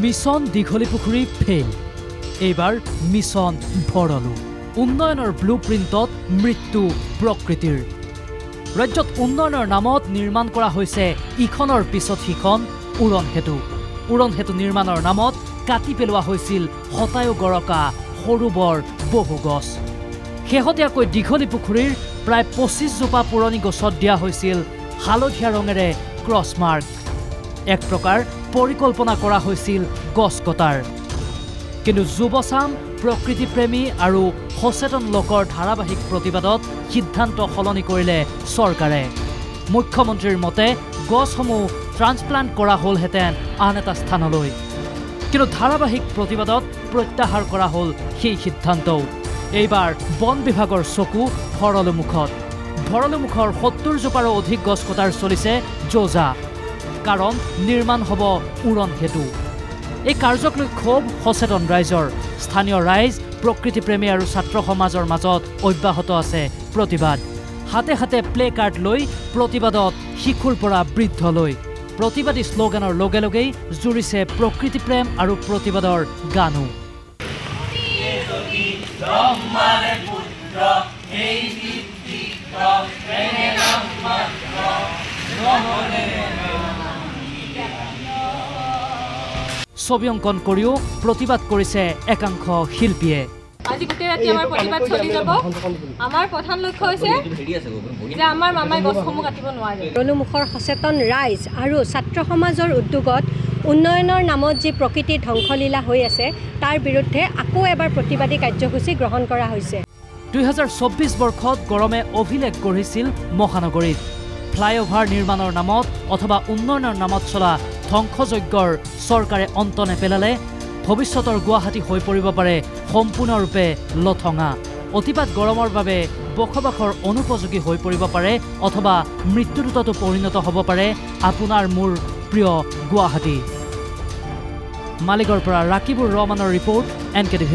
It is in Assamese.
মিছন দীঘলীপুখুৰী ফেইল এইবাৰ মিছন ভৰলু উন্নয়নৰ ব্লুপ্ৰিণ্টত মৃত্যু প্ৰকৃতিৰ ৰাজ্যত উন্নয়নৰ নামত নিৰ্মাণ কৰা হৈছে ইখনৰ পিছত সিখন উৰণ হেতু নিৰ্মাণৰ নামত কাটি পেলোৱা হৈছিল হতায়ু গৰকা সৰু বৰ বহু গছ শেহতীয়াকৈ দীঘলীপুখুৰীৰ প্ৰায় 25 জোপা পুৰণি গছত দিয়া হৈছিল হালধীয়া ৰঙেৰে ক্ৰছ মাৰ্ক এক প্ৰকাৰ পৰিকল্পনা কৰা হৈছিল গছ কটাৰ কিন্তু যুৱচাম প্ৰকৃতিপ্ৰেমী আৰু সচেতন লোকৰ ধাৰাবাহিক প্ৰতিবাদত সিদ্ধান্ত সলনি কৰিলে চৰকাৰে মুখ্যমন্ত্ৰীৰ মতে গছসমূহ ট্ৰান্সপ্লান্ট কৰা হ'লহেঁতেন আন এটা স্থানলৈ কিন্তু ধাৰাবাহিক প্ৰতিবাদত প্ৰত্যাহাৰ কৰা হ'ল সেই সিদ্ধান্তও এইবাৰ বন বিভাগৰ চকু ভৰলুমুখৰ 70 জোপাৰো অধিক গছ কটাৰ চলিছে যোজা কাৰণ নিৰ্মাণ হ'ব উৰণ হেতু এই কাৰ্যক লৈ ক্ষোভ সচেতন ৰাইজৰ স্থানীয় ৰাইজ প্ৰকৃতিপ্ৰেমী আৰু ছাত্ৰ সমাজৰ মাজত অব্যাহত আছে প্ৰতিবাদ হাতে হাতে প্লে কাৰ্ড লৈ প্ৰতিবাদত শিশুৰ পৰা বৃদ্ধলৈ প্ৰতিবাদী শ্লোগানৰ লগে লগেই জুৰিছে প্ৰকৃতিপ্ৰেম আৰু প্ৰতিবাদৰ গানো ছবি অংকন কৰিও প্ৰতিবাদ কৰিছে একাংশ শিল্পীয়ে আজি গোটেই ৰাতি আমাৰ প্ৰতিবাদ চলি যাব আমাৰ প্ৰধান লক্ষ্য হৈছে যে আমাৰ মামাই গছসমূহ কাটিব নোৱাৰে ভৰলুমুখৰ সচেতন ৰাইজ আৰু ছাত্ৰ সমাজৰ উদ্যোগত উন্নয়নৰ নামত যি প্ৰকৃতিৰ ধ্বংসলীলা হৈ আছে তাৰ বিৰুদ্ধে আকৌ এবাৰ প্ৰতিবাদী কাৰ্যসূচী গ্ৰহণ কৰা হৈছে 2024 বৰ্ষত গৰমে অভিলেখ গঢ়িছিল মহানগৰীত ফ্লাইঅভাৰ নিৰ্মাণৰ নামত অথবা উন্নয়নৰ নামত চলা ধ্বংসযজ্ঞৰ চৰকাৰে অন্ত নেপেলালে ভৱিষ্যতৰ গুৱাহাটী হৈ পৰিব পাৰে সম্পূৰ্ণৰূপে লথঙা অতিপাত গৰমৰ বাবে বসবাসৰ অনুপযোগী হৈ পৰিব পাৰে অথবা মৃত্যুদূততো পৰিণত হ'ব পাৰে আপোনাৰ মোৰ প্ৰিয় গুৱাহাটী মালিকৰ পৰা ৰাকিবুৰ ৰহমানৰ ৰিপৰ্ট NKTV+